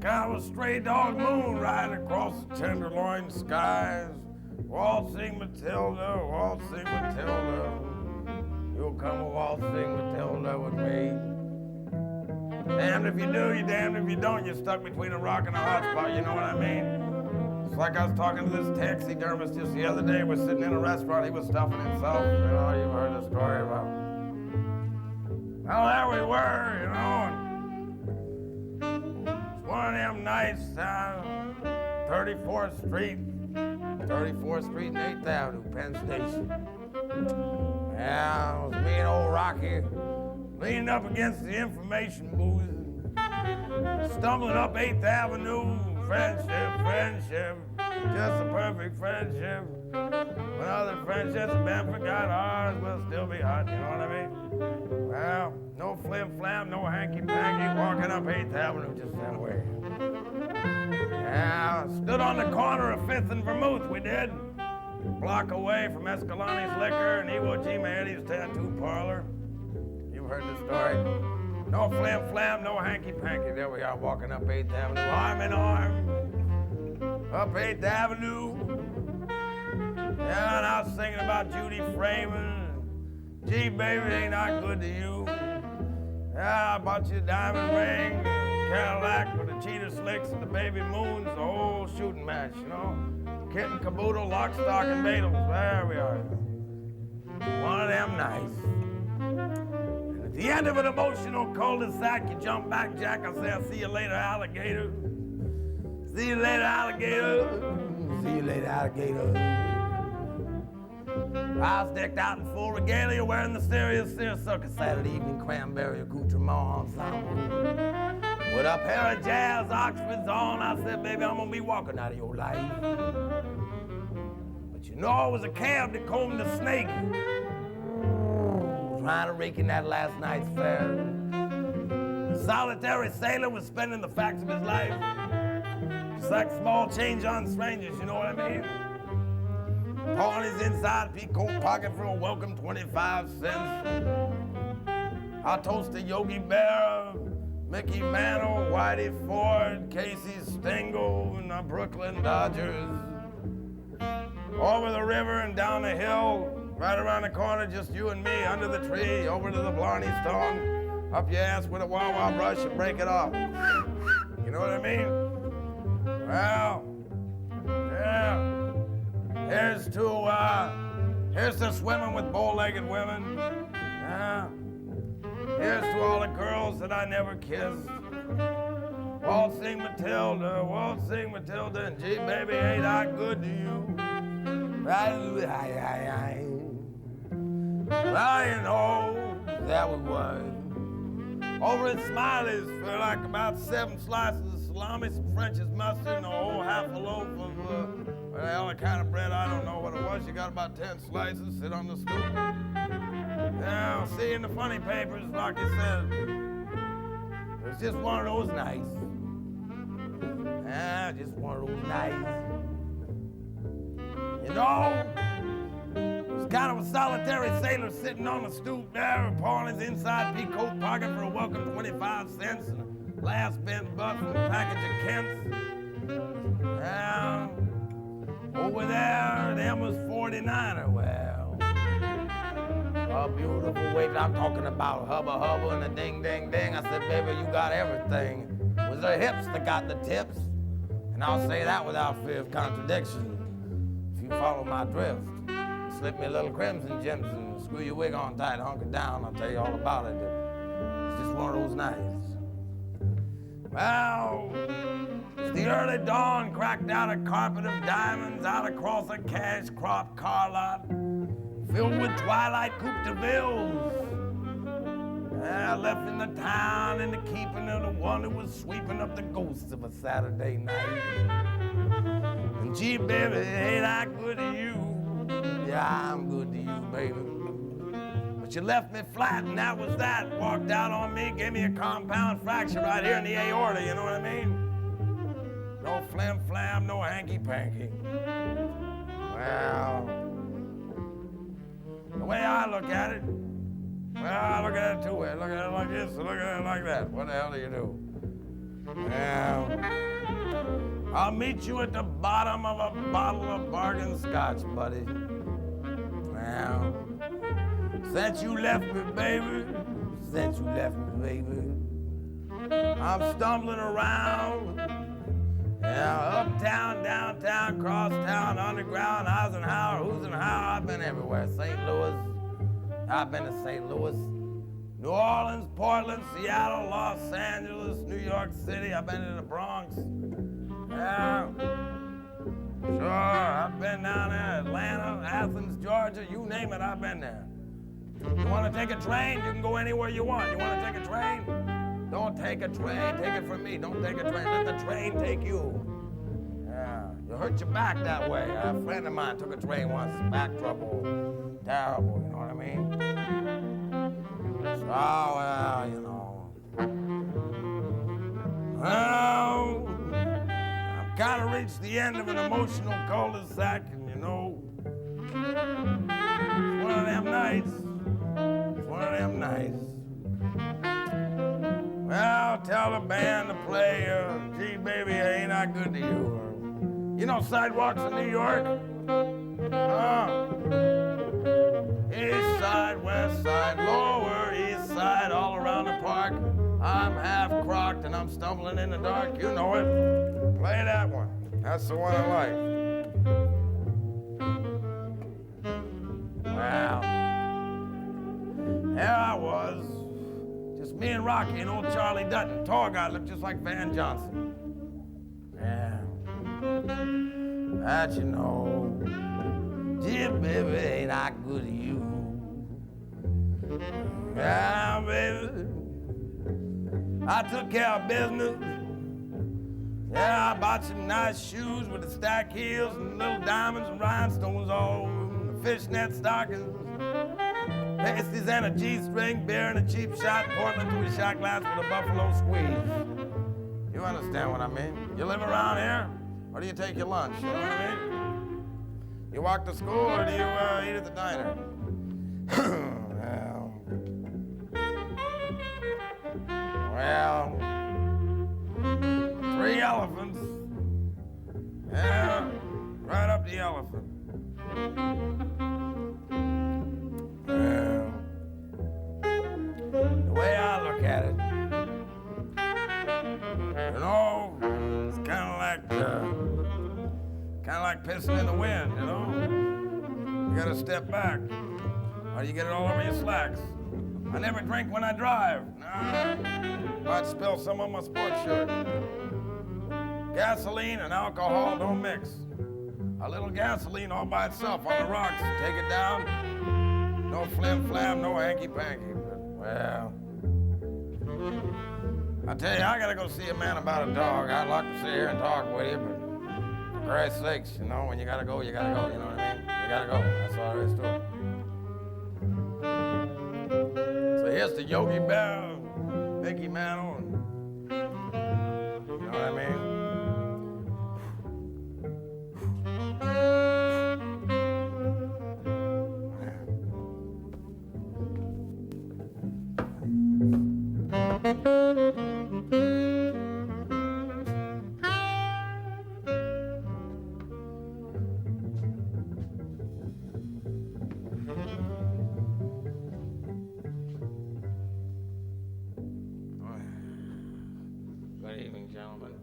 kind of a stray dog moon riding across the tenderloin skies. Waltzing Matilda, waltzing Matilda. You'll come a waltzing Matilda with me. Damned if you do, you damned if you don't. You're stuck between a rock and a hot spot, you know what I mean? It's like I was talking to this taxidermist just the other day. We're sitting in a restaurant, he was stuffing himself. You know, you've heard the story about. Well, there we were, you know. It's one of them nights, 34th Street and 8th Avenue, Penn Station. Yeah, it was me and old Rocky leaning up against the information booth, stumbling up 8th Avenue. Friendship, just a perfect friendship. When other friendships have been forgot, ours will still be hot, you know what I mean? Well, no flim-flam, no hanky-panky, walking up 8th Avenue just that way. Yeah, stood on the corner of 5th and Vermouth, we did. A block away from Escalani's Liquor and Iwo Jima Eddie's tattoo parlor. You've heard the story. No flim-flam, no hanky-panky. There we are, walking up 8th Avenue, arm in arm. Up 8th Avenue. Yeah, and I was singing about Judy Freeman. Gee, baby, ain't I good to you? Yeah, I bought you a diamond ring, a Cadillac with the cheetah slicks and the baby moons, the whole shooting match, you know? Kit and caboodle, lock, stock, and beetles. There we are. One of them nights. At the end of an emotional cul-de-sac, you jump back, Jack. I say, I'll see you later, alligator. See you later, alligator. See you later, alligator. I was decked out in full regalia, wearing the serious seersucker Saturday evening cranberry accoutrement ensemble. With a pair of jazz Oxfords on, I said, baby, I'm gonna be walking out of your life. But you know, it was a cab that combed the snake. Trying to rake in that last night's fare. The solitary sailor was spending the facts of his life. Just like small change on strangers, you know what I mean? Pawing his inside peacoat pocket for a welcome 25 cents. I toast a Yogi Bear, Mickey Mantle, Whitey Ford, Casey Stengel, and the Brooklyn Dodgers. Over the river and down the hill, right around the corner, just you and me under the tree, over to the Blarney Stone, up your ass with a wah-wah brush and break it off. You know what I mean? Well, yeah. Here's to swimming with bow-legged women. Yeah. Here's to all the girls that I never kissed. Waltzing Matilda, and gee, baby, ain't I good to you? Well, you know, that we was. Over at Smiley's for like about 7 slices of salami, some French's mustard, and a whole half a loaf of, well, the kind of bread, I don't know what it was. You got about 10 slices, sit on the stoop. Now, see in the funny papers, like you said, it's just one of those nights. Yeah, just one of those nights. You know, it was kind of a solitary sailor sitting on the stoop there, pawing his inside peacoat pocket for a welcome 25 cents and a last bent butt from a package of Kents. Now, over there, them was 49er. Well, a beautiful way. I'm talking about hubba hubba and a ding ding ding. I said, baby, you got everything. It was her hips that got the tips. And I'll say that without fear of contradiction. If you follow my drift, slip me a little crimson gems and screw your wig on tight, hunker down. I'll tell you all about it. It's just one of those nights. Well, the early dawn cracked out a carpet of diamonds out across a cash-crop car lot filled with twilight Coupe de Villes. I left in the town in the keeping of the one who was sweeping up the ghosts of a Saturday night. And gee, baby, ain't I good to you? Yeah, I'm good to you, baby. But you left me flat, and that was that. Walked out on me, gave me a compound fracture right here in the aorta, you know what I mean? No flim-flam, no hanky-panky. Well, the way I look at it, well, I look at it two ways. Look at it like this, or look at it like that. What the hell do you do? Yeah. I'll meet you at the bottom of a bottle of bargain scotch, buddy. Well, since you left me, baby, I'm stumbling around. Yeah, uptown, downtown, crosstown, underground, Eisenhower, who's and how. I've been everywhere. St. Louis. I've been to St. Louis. New Orleans, Portland, Seattle, Los Angeles, New York City. I've been to the Bronx. Yeah. Sure, I've been down there, Atlanta, Athens, Georgia, you name it, I've been there. You want to take a train? You can go anywhere you want. You want to take a train? Don't take a train. Take it from me. Don't take a train. Let the train take you. Yeah, you hurt your back that way. A friend of mine took a train once. Back trouble. Terrible, you know what I mean? So, well, you know. Well, I've kind of reached the end of an emotional cul-de-sac, and you know, it's one of them nights. It's one of them nights. Well, tell the band to play, gee, baby, ain't I good to you? You know sidewalks in New York? East side, west side, lower east side, all around the park. I'm half crocked and I'm stumbling in the dark. You know it. Play that one. That's the one I like. Well, there I was. Just me and Rocky and old Charlie Dutton. Tall guy looked just like Van Johnson. Yeah. That you know. Gee, baby, ain't I good to you? Yeah, baby. I took care of business. Yeah, I bought some nice shoes with the stack heels and little diamonds and rhinestones all over them, the fishnet stockings, pasties and a G-string, beer and a cheap shot, Portland to a shot glass with a buffalo squeeze. You understand what I mean? You live around here, or do you take your lunch? You know what I mean? You walk to school, or do you eat at the diner? Well, 3 elephants. Yeah, right up the elephant. Yeah. The way I look at it, you know, it's kind of like pissing in the wind, you know? You gotta step back, or you get it all over your slacks. I never drink when I drive. Nah, might spill some on my sports shirt. Gasoline and alcohol don't mix. A little gasoline all by itself on the rocks. Take it down. No flim-flam, no hanky-panky. But, well, I tell you, I gotta go see a man about a dog. I'd like to sit here and talk with you, but for Christ's sakes, you know, when you gotta go, you gotta go. You know what I mean? You gotta go. That's all there is to it. So here's to Yogi Bear, Mickey Mantle, and you know what I mean? Good evening, gentlemen.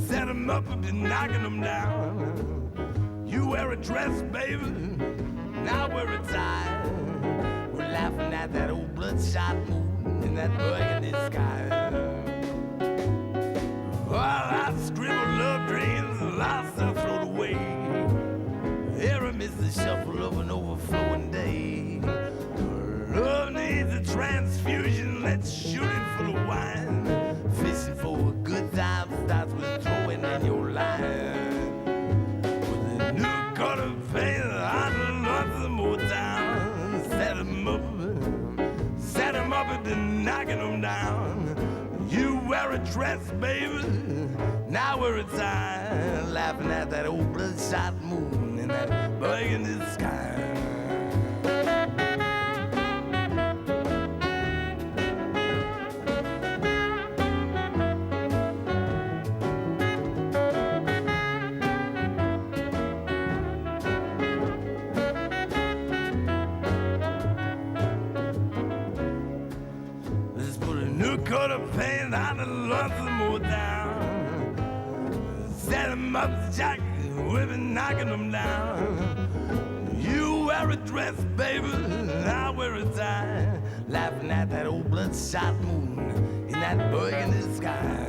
Set 'em up and be knocking them down. You wear a dress, baby, and I wear a tie. laughing at that old bloodshot moon in that burgundy sky. Well, I scribbled love dreams and lost and thrown away. Here amidst the shuffle of an overflowing day. Love needs a transfusion, let's shoot it full of wine. Fishing for a good time starts with throwing in your line. With a new coat of paint, I love them more down. Set 'em up and then knocking 'em down. You wear a dress, baby, now we're a tie. Laughing at that old bloodshot moon in that burgundy sky. Coat of paint on the lonesome more down. Set 'em up, Jack, women knocking 'em down. You wear a dress, baby, I wear a tie. Laughing at that old bloodshot moon in that burgundy sky.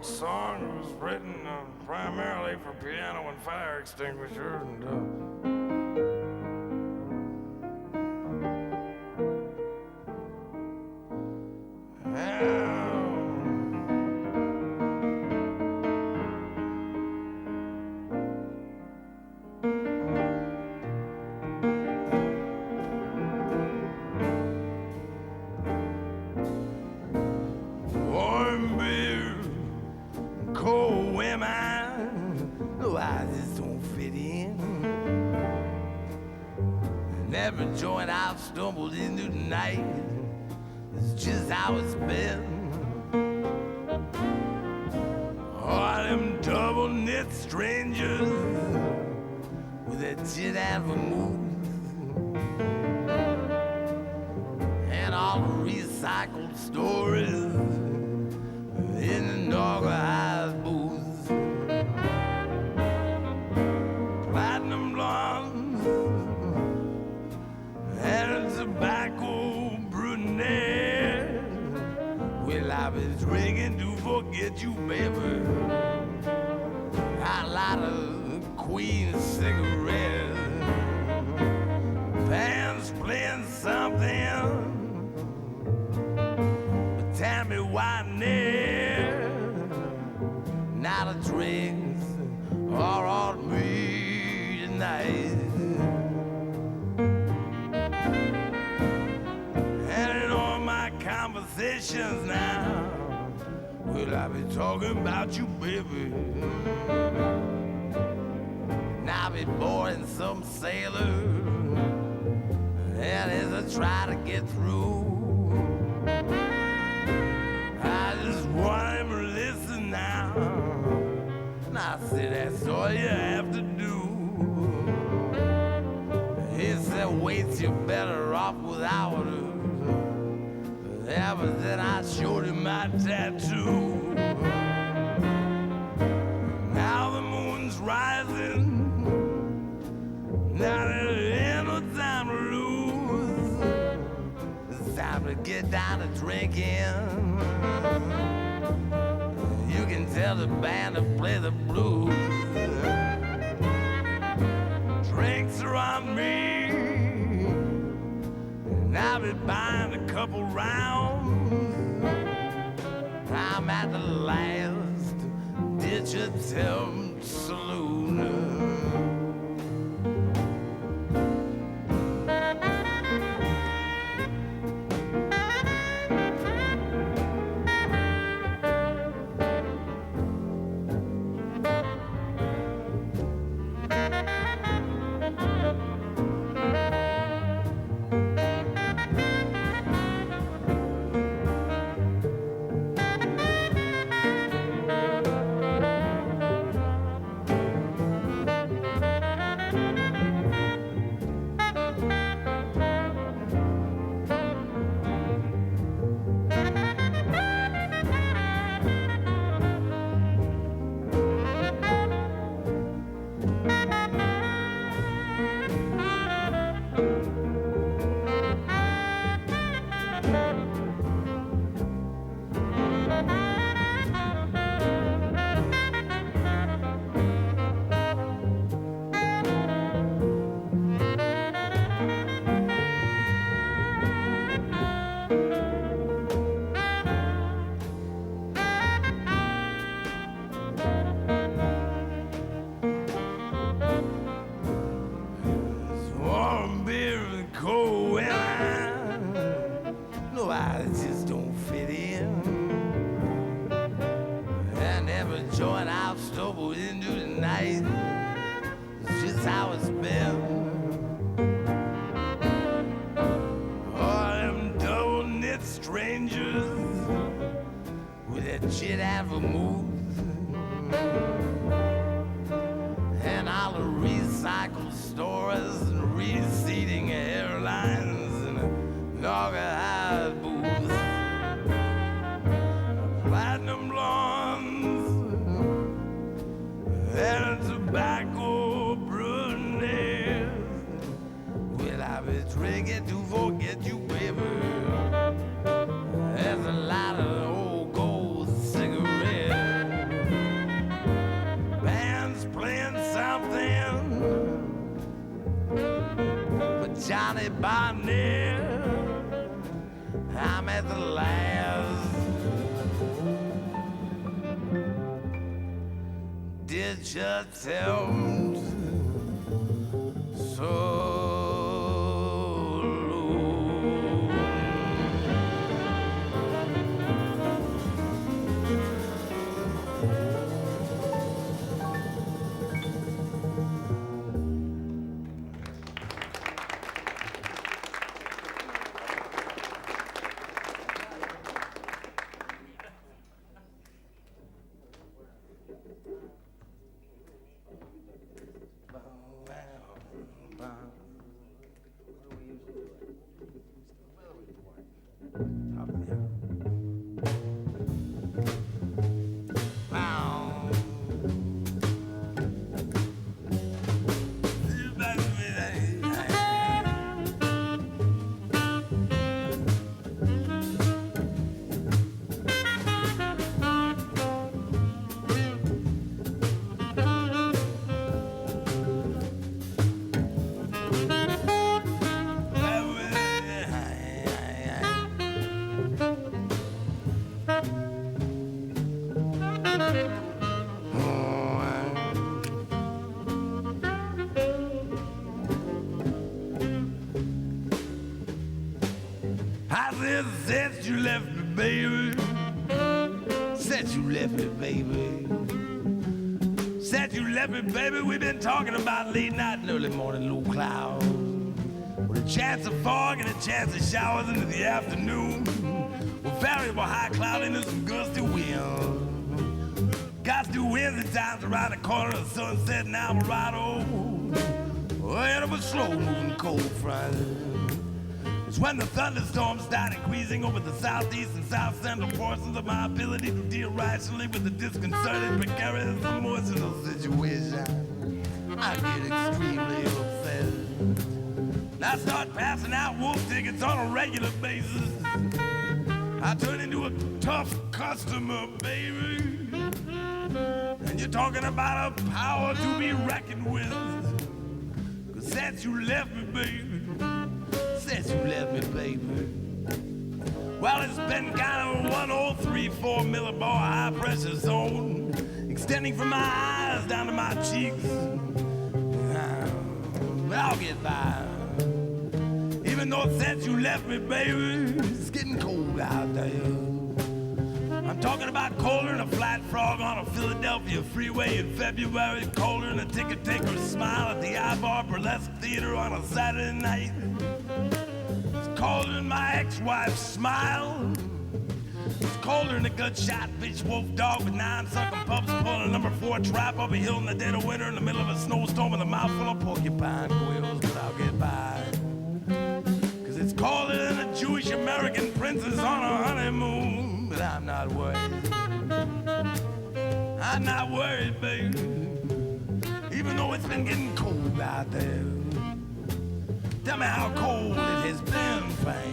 Song was written primarily for piano and fire extinguisher, and joint I've stumbled into tonight is just how it's been. All them double knit strangers with their gin and vermouth and all the recycled stories in the organized booths. Platinum blondes and a tobacco brunette. Well, I've been drinking to forget you, baby. I light a Queen cigarette. Band's playing something, but tell me why near. Not a drinks are on me tonight. Conversations now, well, I've been talking about you, baby. Now I've been boarding some sailor, and as I try to get through, I just want him to listen now. And I said, that's all you have to do. He said, Waits, you're better off without her. Yeah, but then I showed him my tattoo. Now the moon's rising. Now there ain't no time to lose. It's time to get down to drinking. You can tell the band to play the blues. Drinks are on me. And I'll be buying a couple rounds. I'm at the last ditch attempt saloon. never moves, and all the recycled stores and receding airlines and organized booths, platinum blondes and tobacco brunettes. Will I be drinking to forget you, baby? There's a lot of old gold cigarettes, bands playing something but Johnny Barnett. I'm at the last ditch attempt, so since you left me, baby. Since you left me, baby. Since you left me, baby, we've been talking about late night and early morning low clouds, with a chance of fog and a chance of showers into the afternoon, with variable high cloudiness and gusty winds. Gusty winds at times around the corner of Sunset and Alvarado, ahead of a slow-moving cold front. It's when the thunderstorms start increasing over the southeast and south central portions of my ability to deal rationally with the disconcerting, precarious, emotional situation. I get extremely upset. And I start passing out wolf tickets on a regular basis. I turn into a tough customer, baby. And you're talking about a power to be reckoned with. 'Cause since you left me, baby, since you left me, baby, well, it's been kind of a 1034 millibar high pressure zone, extending from my eyes down to my cheeks. But I'll get by. Even though since you left me, baby, it's getting cold out there. I'm talking about colder than a flat frog on a Philadelphia freeway in February, colder than a ticket taker's smile at the I-Bar Burlesque Theater on a Saturday night. It's colder than my ex-wife's smile. It's colder than a gut-shot bitch wolf dog with 9 sucking pups pulling a number 4 trap up a hill in the dead of winter in the middle of a snowstorm with a mouthful of porcupine quills, but I'll get by. 'Cause it's colder than a Jewish American princess on a honeymoon, but I'm not worried. I'm not worried, baby, even though it's been getting cold out there. Tell me how cold it has been, fam.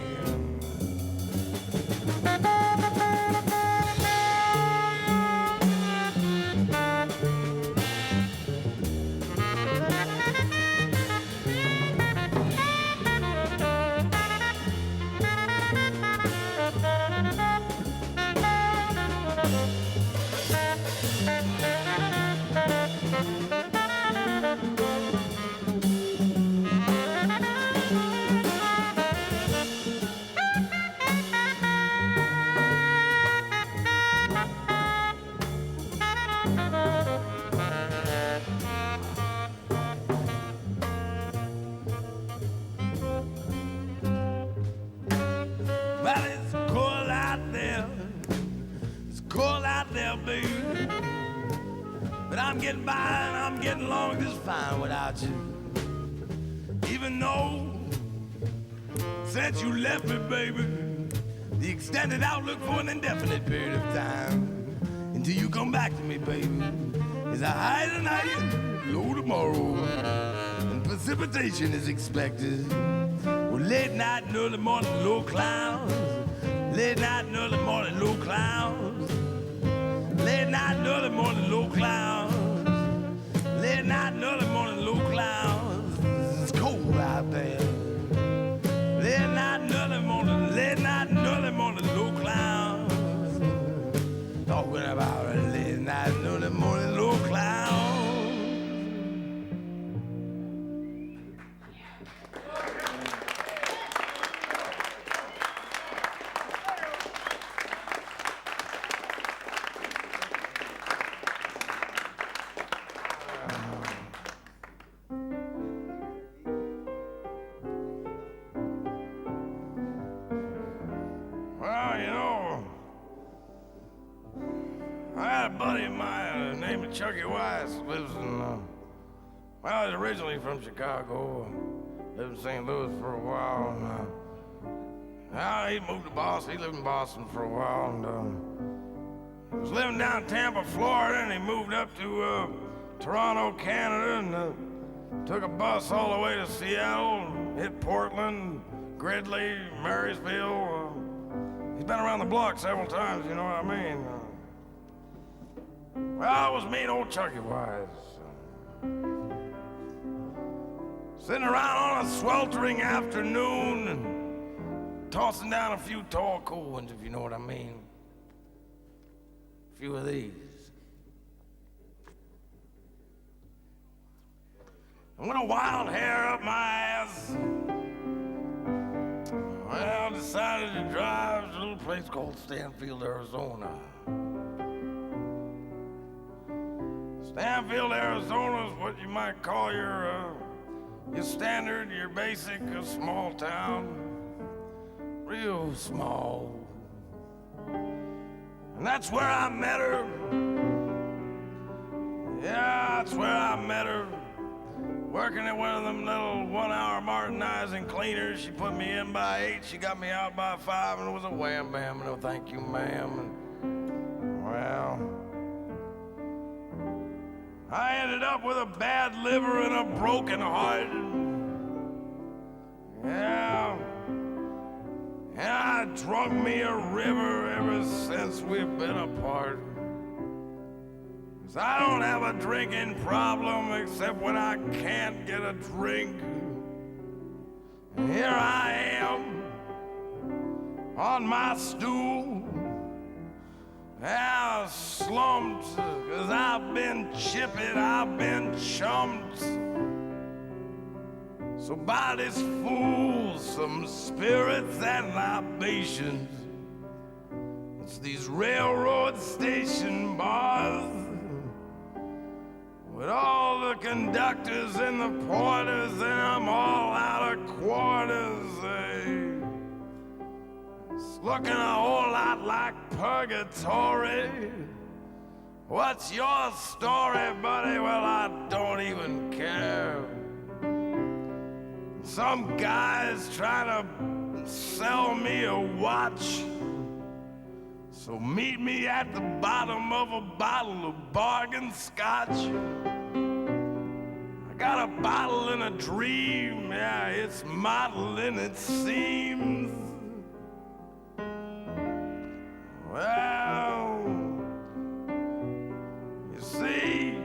getting by and I'm getting along just fine without you. Even though, since you left me, baby, the extended outlook for an indefinite period of time until you come back to me, baby, is a high tonight, low tomorrow, and precipitation is expected. Well, late night and early morning, low clouds. Late night and early morning, low clouds. Late night and early morning, low clouds. Late night and early morning, low clouds. It's cold out there. Late night and early morning, late night and early morning, low clouds. Talking about a late night and early morning, low clouds. Well, he's originally from Chicago, lived in St. Louis for a while, and he moved to Boston. He lived in Boston for a while, and he was living down in Tampa, Florida, and he moved up to Toronto, Canada, and took a bus all the way to Seattle, hit Portland, Gridley, Marysville. He's been around the block several times, you know what I mean? Well, it was me and old Chucky Wise. Sitting around on a sweltering afternoon and tossing down a few tall cold ones, if you know what I mean. A few of these. And with a wild hair up my ass, well, I decided to drive to a little place called Stanfield, Arizona. Stanfield, Arizona is what you might call your standard, your basic small town. Real small. And that's where I met her. Yeah, that's where I met her. Working at one of them little 1-hour Martinizing cleaners. She put me in by 8, she got me out by 5, and it was a wham bam, no thank you, ma'am. And, well, I ended up with a bad liver and a broken heart. Yeah. And I drunk me a river ever since we've been apart. 'Cause I don't have a drinking problem except when I can't get a drink. And here I am on my stool. Yeah, slumped, 'cause I've been chipping, I've been chumped. So buy this fool some spirits and libations. It's these railroad station bars with all the conductors and the porters, and I'm all out of quarters, eh? It's looking a whole lot like purgatory. What's your story, buddy? Well, I don't even care. Some guy's trying to sell me a watch. So meet me at the bottom of a bottle of bargain scotch. I got a bottle and a dream. Yeah, it's modeling, it seems. Well, you see,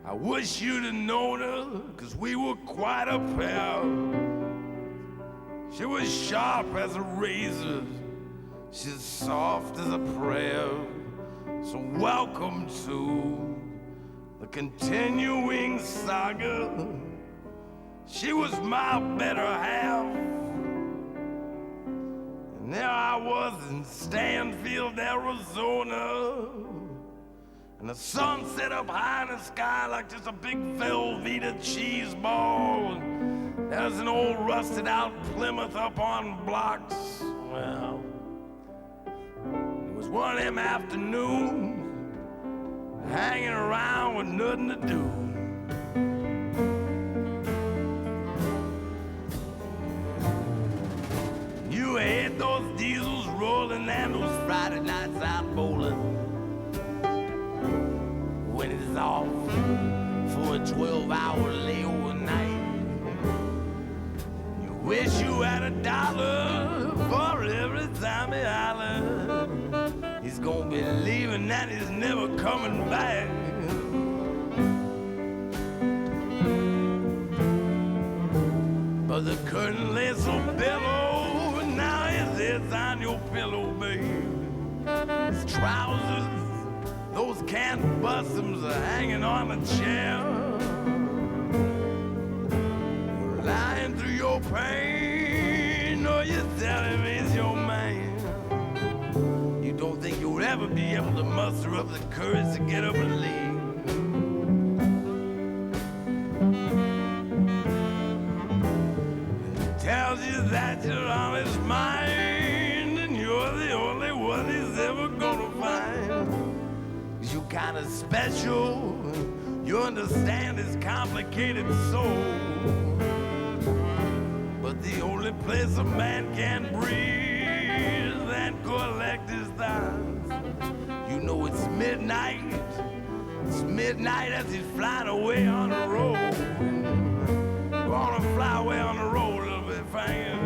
I wish you'd have known her, 'cause we were quite a pair. She was sharp as a razor, she's soft as a prayer. So welcome to the continuing saga. She was my better half. And there I was in Stanfield, Arizona. And the sun set up high in the sky like just a big Velveeta cheese ball. And there's an old rusted out Plymouth up on blocks. Well, one of them afternoons, hanging around with nothing to do. You hate those diesels rolling and those Friday nights out bowling. When it's off for a 12-hour layover night, you wish you had $1 for every time he hollers. He's gonna be leaving and he's never coming back. But the curtain lays so billow, now his head's on your pillow, babe. His trousers, those can't bustums are hanging on a chair. You're lying through your pain, or you're telling me it's your man. You don't think you'll ever be able to muster up the courage to get up and leave. Tells you that you're on his mind, and you're the only one he's ever gonna find. You're kinda special, you understand his complicated soul. But the only place a man can breathe and collect his thoughts. You know it's midnight as he's flying away on the road. Gonna fly away on the road, little bit fine.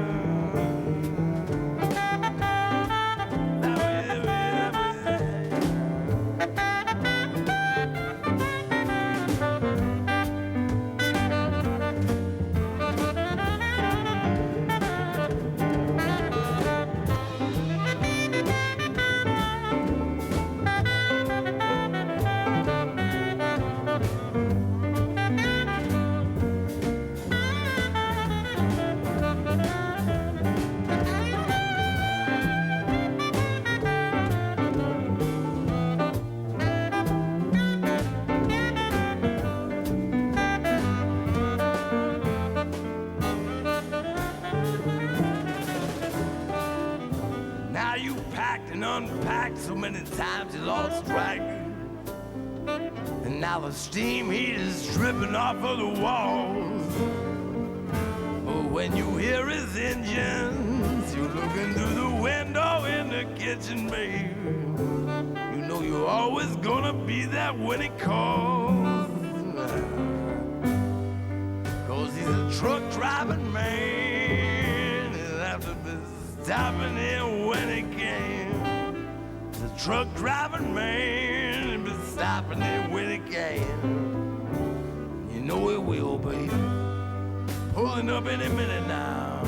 Unpacked so many times you lost track, and now the steam heat is dripping off of the walls. Oh, when you hear his engines, you're looking through the window in the kitchen, babe. You know you're always gonna be there when he calls, 'cause he's a truck driving man. He'll have to be stopping here when he can. The truck driving man will be stopping it when he can. You know it will, baby. Pulling up any minute now.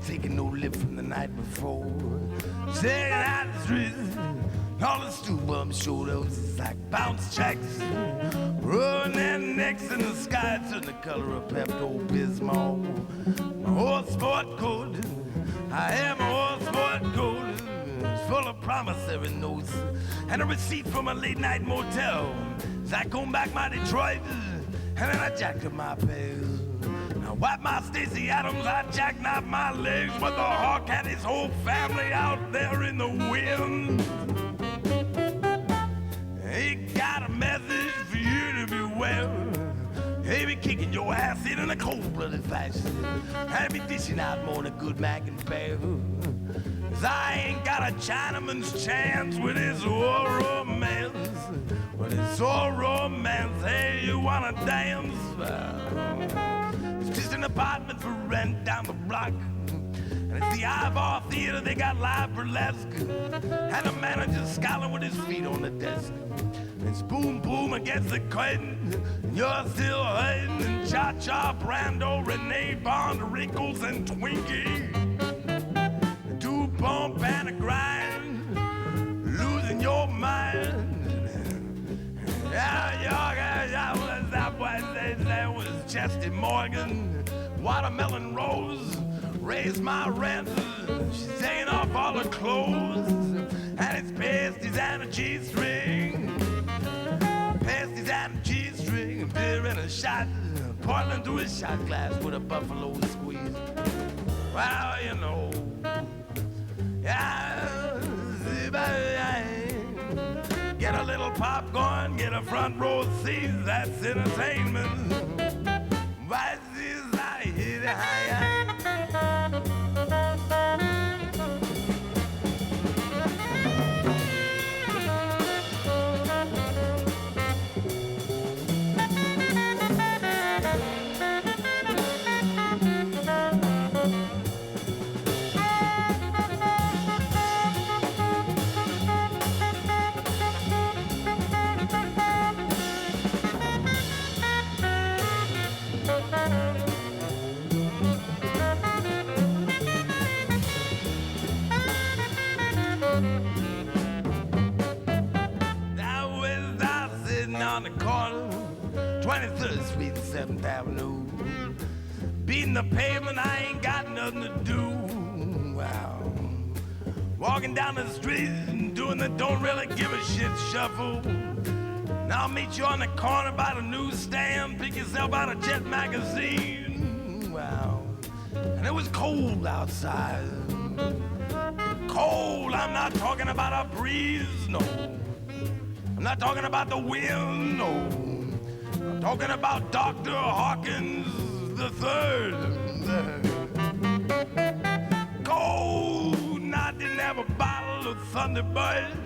Taking no lip from the night before. Taking out the streets, all the stew bums showed up like bounce checks. Rubbing their necks in the sky, turn the color of Pepto-Bismol. My old sport coat, I have my old sport coat. It's full of promissory notes and a receipt from a late night motel. As I come back my Detroit, and then I jacked up my pals. Now Wipe my Stacey Adams, I jackknife my legs, but the hawk had his whole family out there in the wind. He got a message for you to beware. He be kicking your ass in a cold-blooded fashion. And be dishing out more than good mac and fare. 'Cause I ain't got a Chinaman's chance with his old romance. With his old romance, hey, you wanna dance? It's just an apartment for rent down the block. And it's the Ivor Theater, they got live burlesque. And the manager's scowling with his feet on the desk. And it's boom, boom against the curtain. And you're still hurting. And Cha-Cha, Brando, Renee Bond, Wrinkles, and Twinkie. Do bump and a grind, losing your mind. That was Chesty Morgan, Watermelon Rose, raised my rent. She's taking off all her clothes, and it's pasties and a G-string. Pasties and a G-string, beer in a shot, Portland through his shot glass with a buffalo squeeze. Well, you know, get a little popcorn, get a front row seat, that's entertainment. Why is I hit high? On the corner, 23rd Street and 7th Avenue. Beating the pavement, I ain't got nothing to do. Wow. Walking down the street and doing the don't really give a shit shuffle. And I'll meet you on the corner by the newsstand, pick yourself out a Jet magazine. Wow. And it was cold outside. Cold, I'm not talking about a breeze, no. I'm not talking about the wind, no. I'm talking about Dr. Hawkins III. Cold, and I didn't have a bottle of Thunderbird.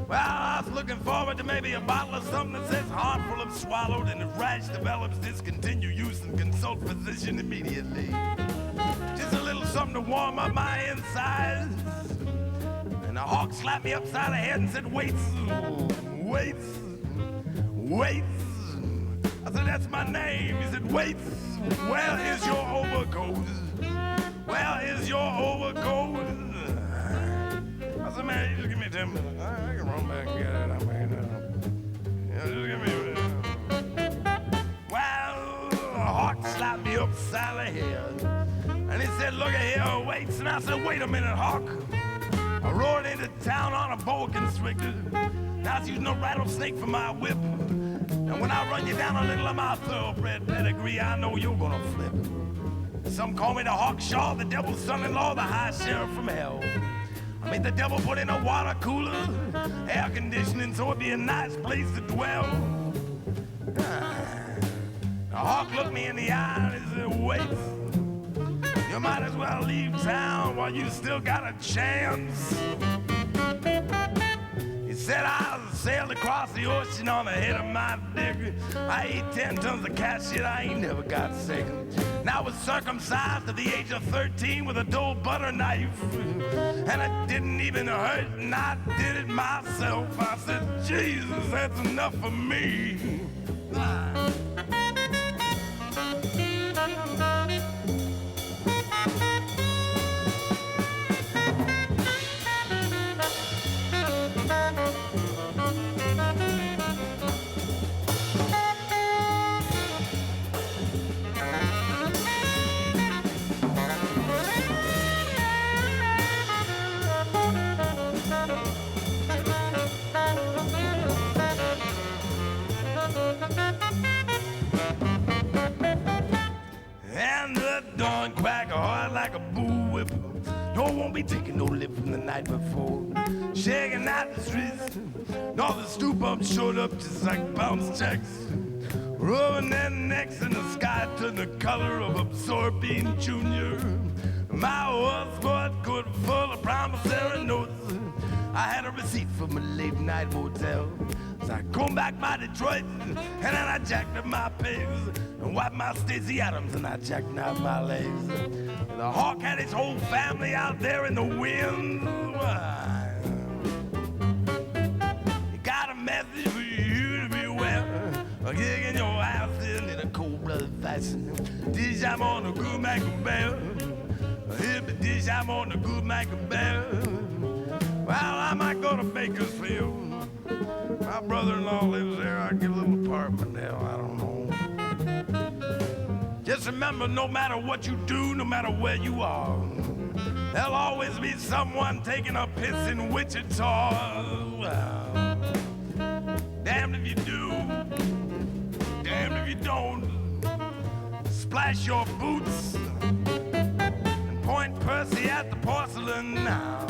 Well, I was looking forward to maybe a bottle of something that says harmful if swallowed, and if rash develops, discontinue use and consult physician immediately. Just a little something to warm up my insides. And the hawk slapped me upside the head and said, Waits, Waits, Waits. I said, that's my name. He said, Waits, where is your overcoat? Where is your overcoat? I said, man, you just give me 10 minutes. I can run back and get it. Just give me a minute. Well, the hawk slapped me upside the head. And he said, look at here, Waits. And I said, wait a minute, hawk. I roared into town on a boa constrictor. Now I was using a rattlesnake for my whip. And when I run you down a little of my thoroughbred pedigree, I know you're gonna flip. Some call me the Hawkshaw, the devil's son-in-law, the high sheriff from hell. I mean, the devil put in a water cooler, air conditioning, so it'd be a nice place to dwell. The hawk looked me in the eye and he said, Wait. You might as well leave town while you still got a chance. He said, I sailed across the ocean on the head of my dick. I ate 10 tons of cat shit, I ain't never got sick. Now I was circumcised at the age of 13 with a dull butter knife. And it didn't even hurt, and I did it myself. I said, Jesus, that's enough for me. making no lip from the night before. Shaking out the streets, and all the stoop ups showed up just like bounce checks. Rubbing their necks in the sky to the color of absorbing junior. My was good, full of promissory notes. I had a receipt from a late night motel. So I come back my Detroit, and then I jacked up my pegs, and wiped my Stacey Adams, and I jacked out my legs. And the hawk had his whole family out there in the wind. He got a message for you to beware. Kicking your ass in a cold-blooded fashion. Dish I'm on a good Mac-a-bear. Hip dish I'm on a good Mac-a-bear. Well, I might go to Bakersfield. My brother-in-law lives there. I get a little apartment there. I don't know. Just remember, no matter what you do, no matter where you are, there'll always be someone taking a piss in Wichita. Well, damned if you do, damned if you don't. Splash your boots and point Percy at the porcelain now.